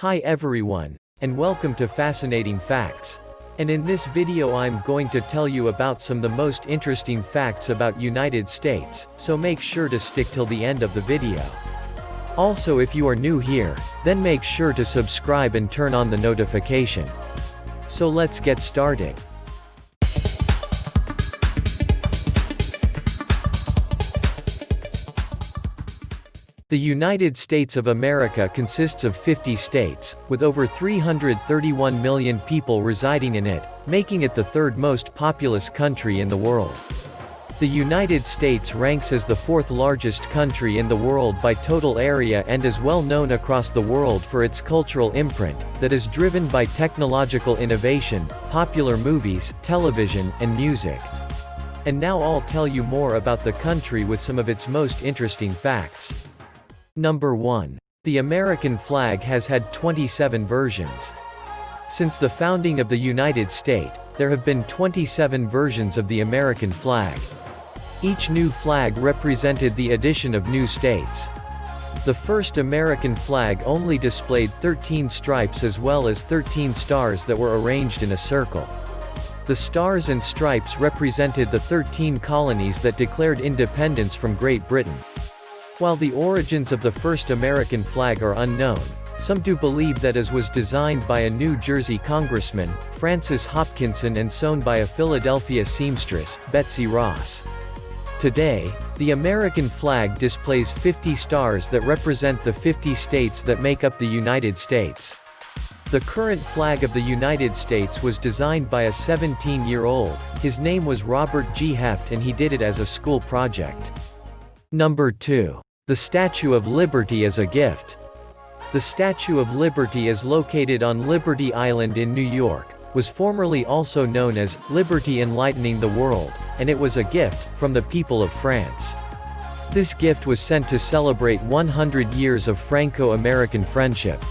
Hi everyone, and welcome to Fascinating Facts. And in this video I'm going to tell you about some of the most interesting facts about United States, so make sure to stick till the end of the video. Also, if you are new here, then make sure to subscribe and turn on the notification. So let's get started. The United States of America consists of 50 states, with over 331 million people residing in it, making it the third most populous country in the world. The United States ranks as the fourth largest country in the world by total area and is well known across the world for its cultural imprint, that is driven by technological innovation, popular movies, television, and music. And now I'll tell you more about the country with some of its most interesting facts. Number 1. The American flag has had 27 versions. Since the founding of the United States, there have been 27 versions of the American flag. Each new flag represented the addition of new states. The first American flag only displayed 13 stripes as well as 13 stars that were arranged in a circle. The stars and stripes represented the 13 colonies that declared independence from Great Britain. While the origins of the first American flag are unknown, some do believe that it was designed by a New Jersey congressman, Francis Hopkinson, and sewn by a Philadelphia seamstress, Betsy Ross. Today, the American flag displays 50 stars that represent the 50 states that make up the United States. The current flag of the United States was designed by a 17-year-old. His name was Robert G. Heft and he did it as a school project. Number 2. The Statue of Liberty is a gift. The Statue of Liberty is located on Liberty Island in New York, was formerly also known as Liberty Enlightening the World, and it was a gift from the people of France. This gift was sent to celebrate 100 years of Franco-American friendship.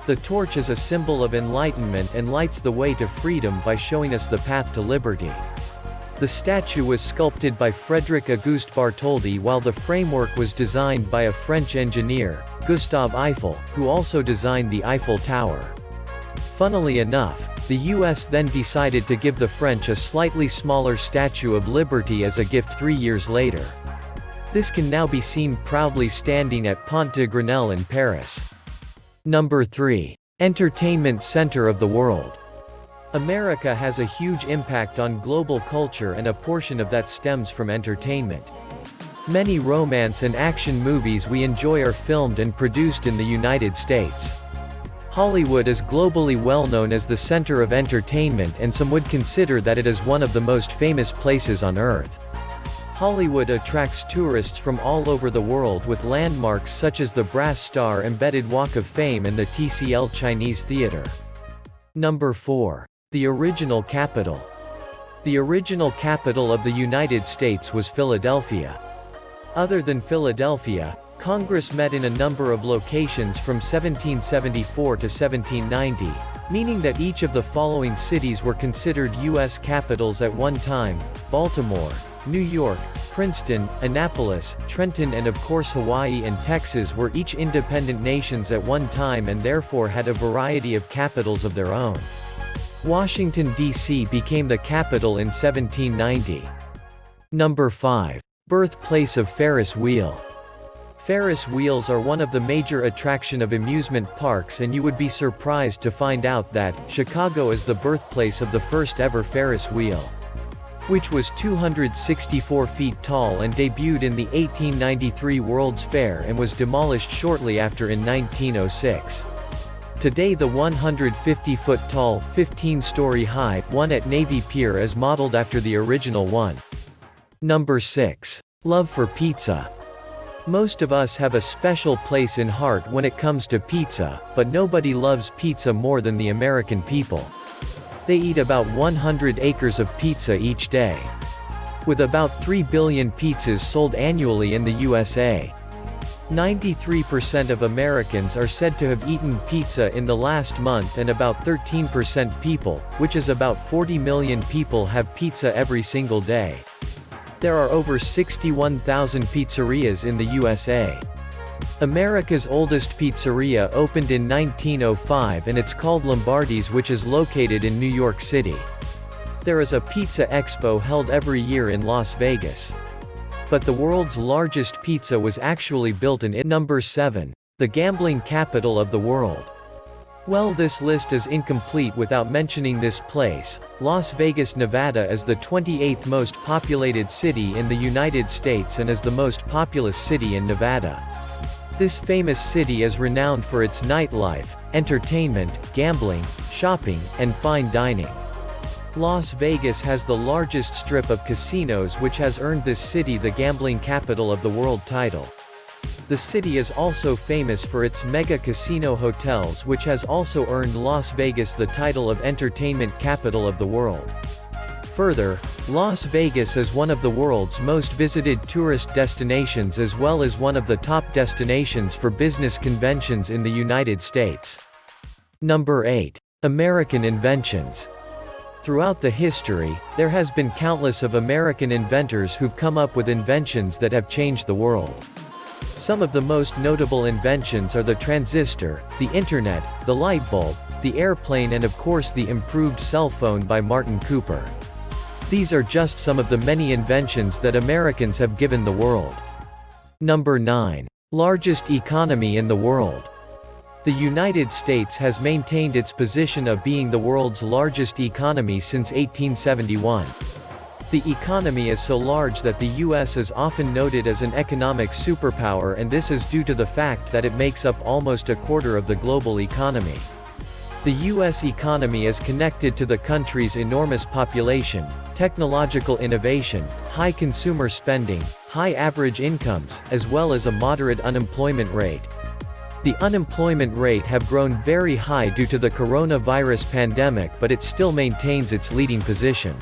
The torch is a symbol of enlightenment and lights the way to freedom by showing us the path to liberty. The statue was sculpted by Frédéric Auguste Bartholdi while the framework was designed by a French engineer, Gustave Eiffel, who also designed the Eiffel Tower. Funnily enough, the US then decided to give the French a slightly smaller Statue of Liberty as a gift 3 years later. This can now be seen proudly standing at Pont de Grenelle in Paris. Number 3. Entertainment Center of the World. America has a huge impact on global culture and a portion of that stems from entertainment. Many romance and action movies we enjoy are filmed and produced in the United States. Hollywood is globally well known as the center of entertainment, and some would consider that it is one of the most famous places on earth. Hollywood attracts tourists from all over the world with landmarks such as the Brass Star Embedded Walk of Fame and the TCL Chinese Theater. Number 4. The original capital. The original capital of the United States was Philadelphia. Other than Philadelphia, Congress met in a number of locations from 1774 to 1790, meaning that each of the following cities were considered U.S. capitals at one time: Baltimore, New York, Princeton, Annapolis, Trenton, and of course Hawaii and Texas were each independent nations at one time and therefore had a variety of capitals of their own. Washington, D.C. became the capital in 1790. Number 5. Birthplace of Ferris wheel. Ferris wheels are one of the major attraction of amusement parks, and you would be surprised to find out that Chicago is the birthplace of the first ever Ferris wheel, which was 264 feet tall and debuted in the 1893 World's Fair and was demolished shortly after in 1906. Today the 150-foot-tall, 15-story high one at Navy Pier is modeled after the original one. Number 6. Love for pizza. Most of us have a special place in heart when it comes to pizza, but nobody loves pizza more than the American people. They eat about 100 acres of pizza each day. With about 3 billion pizzas sold annually in the USA. 93% of Americans are said to have eaten pizza in the last month, and about 13% people, which is about 40 million people, have pizza every single day. There are over 61,000 pizzerias in the USA. America's oldest pizzeria opened in 1905 and it's called Lombardi's, which is located in New York City. There is a pizza expo held every year in Las Vegas. But the world's largest pizza was actually built in Number 7. The gambling capital of the world. Well, this list is incomplete without mentioning this place. Las Vegas, Nevada is the 28th most populated city in the United States and is the most populous city in Nevada. This famous city is renowned for its nightlife, entertainment, gambling, shopping, and fine dining. Las Vegas has the largest strip of casinos, which has earned this city the gambling capital of the world title. The city is also famous for its mega casino hotels, which has also earned Las Vegas the title of entertainment capital of the world. Further, Las Vegas is one of the world's most visited tourist destinations as well as one of the top destinations for business conventions in the United States. Number 8. American inventions. Throughout the history, there has been countless of American inventors who've come up with inventions that have changed the world. Some of the most notable inventions are the transistor, the internet, the light bulb, the airplane, and of course the improved cell phone by Martin Cooper. These are just some of the many inventions that Americans have given the world. Number 9. Largest economy in the world. The United States has maintained its position of being the world's largest economy since 1871. The economy is so large that the US is often noted as an economic superpower, and this is due to the fact that it makes up almost a quarter of the global economy. The US economy is connected to the country's enormous population, technological innovation, high consumer spending, high average incomes, as well as a moderate unemployment rate. The unemployment rate have grown very high due to the coronavirus pandemic, but it still maintains its leading position.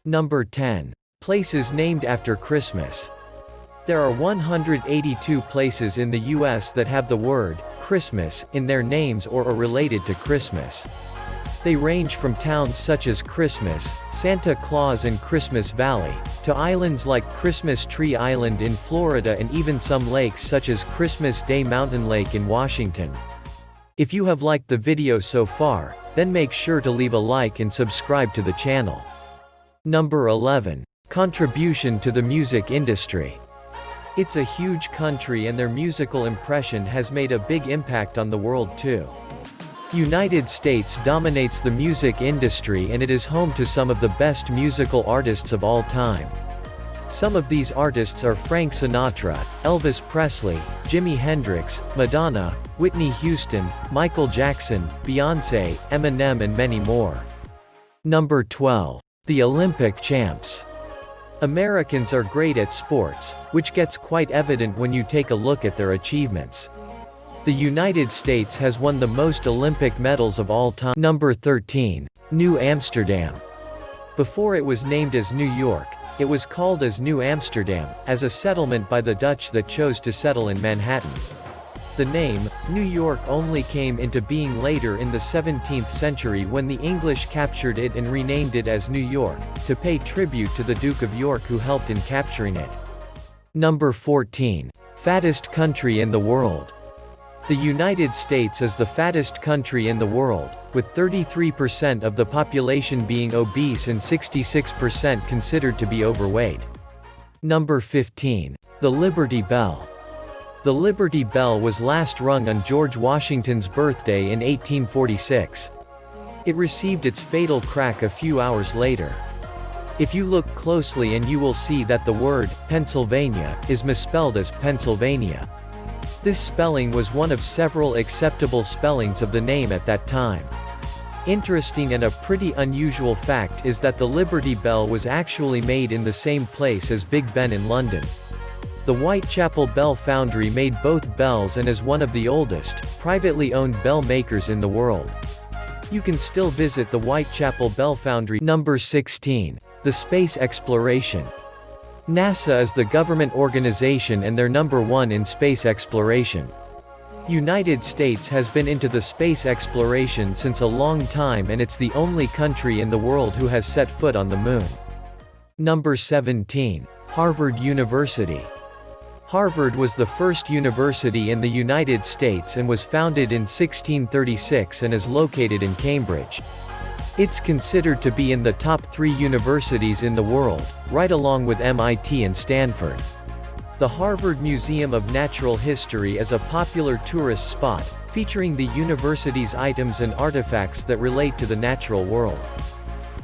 Number 10. Places named after Christmas. There are 182 places in the US that have the word Christmas in their names or are related to Christmas. They range from towns such as Christmas, Santa Claus and Christmas Valley, to islands like Christmas Tree Island in Florida and even some lakes such as Christmas Day Mountain Lake in Washington. If you have liked the video so far, then make sure to leave a like and subscribe to the channel. Number 11. Contribution to the music industry. It's a huge country and their musical impression has made a big impact on the world too. United States dominates the music industry and it is home to some of the best musical artists of all time. Some of these artists are Frank Sinatra, Elvis Presley, Jimi Hendrix, Madonna, Whitney Houston, Michael Jackson, Beyoncé, Eminem and many more. Number 12. The Olympic champs. Americans are great at sports, which gets quite evident when you take a look at their achievements. The United States has won the most Olympic medals of all time. Number 13. New Amsterdam. Before it was named as New York, it was called as New Amsterdam, as a settlement by the Dutch that chose to settle in Manhattan. The name, New York, only came into being later in the 17th century when the English captured it and renamed it as New York, to pay tribute to the Duke of York who helped in capturing it. Number 14. Fattest country in the world. The United States is the fattest country in the world, with 33% of the population being obese and 66% considered to be overweight. Number 15. The Liberty Bell. The Liberty Bell was last rung on George Washington's birthday in 1846. It received its fatal crack a few hours later. If you look closely and you will see that the word, Pennsylvania, is misspelled as Pennsylvania. This spelling was one of several acceptable spellings of the name at that time. Interesting and a pretty unusual fact is that the Liberty Bell was actually made in the same place as Big Ben in London. The Whitechapel Bell Foundry made both bells and is one of the oldest, privately owned bell makers in the world. You can still visit the Whitechapel Bell Foundry. Number 16. The space exploration. NASA is the government organization and they're number 1 in space exploration. United States has been into the space exploration since a long time and it's the only country in the world who has set foot on the moon. Number 17. Harvard University. Harvard was the first university in the United States and was founded in 1636 and is located in Cambridge. It's considered to be in the top 3 universities in the world, right along with MIT and Stanford. The Harvard Museum of Natural History is a popular tourist spot, featuring the university's items and artifacts that relate to the natural world.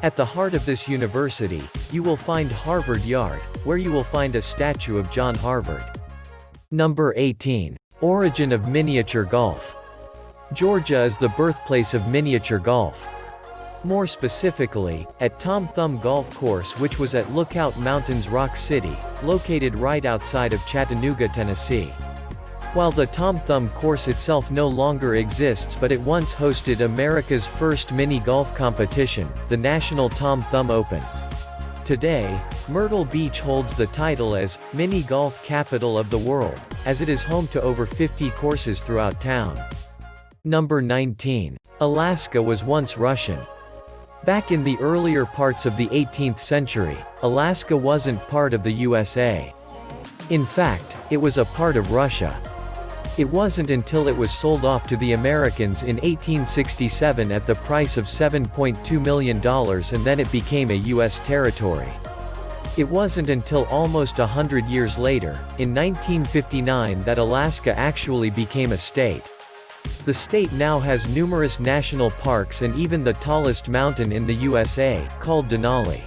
At the heart of this university, you will find Harvard Yard, where you will find a statue of John Harvard. Number 18. Origin of miniature golf. Georgia is the birthplace of miniature golf. More specifically, at Tom Thumb Golf Course, which was at Lookout Mountains Rock City, located right outside of Chattanooga, Tennessee. While the Tom Thumb course itself no longer exists, but it once hosted America's first mini golf competition, the National Tom Thumb Open. Today, Myrtle Beach holds the title as Mini Golf Capital of the World, as it is home to over 50 courses throughout town. Number 19. Alaska was once Russian. Back in the earlier parts of the 18th century, Alaska wasn't part of the USA. In fact, it was a part of Russia. It wasn't until it was sold off to the Americans in 1867 at the price of $7.2 million, and then it became a U.S. territory. It wasn't until almost 100 years later, in 1959, that Alaska actually became a state. The state now has numerous national parks and even the tallest mountain in the USA, called Denali.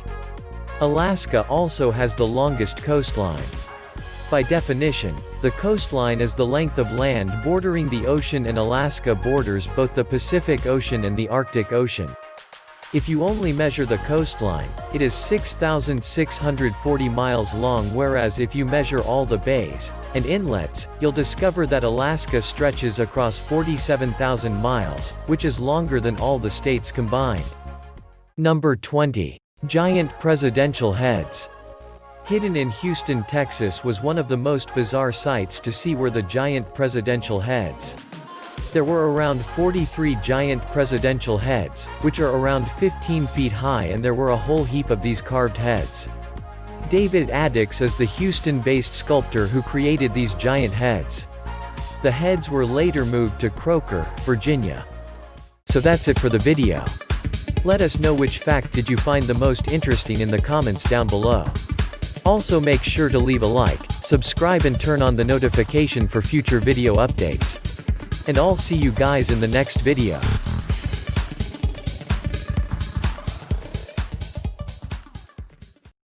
Alaska also has the longest coastline. By definition, the coastline is the length of land bordering the ocean, and Alaska borders both the Pacific Ocean and the Arctic Ocean. If you only measure the coastline, it is 6,640 miles long, whereas if you measure all the bays and inlets, you'll discover that Alaska stretches across 47,000 miles, which is longer than all the states combined. Number 20. Giant presidential heads. Hidden in Houston, Texas was one of the most bizarre sights to see were the giant presidential heads. There were around 43 giant presidential heads, which are around 15 feet high, and there were a whole heap of these carved heads. David Addix is the Houston-based sculptor who created these giant heads. The heads were later moved to Croker, Virginia. So that's it for the video. Let us know which fact did you find the most interesting in the comments down below. Also make sure to leave a like, subscribe and turn on the notification for future video updates. And I'll see you guys in the next video.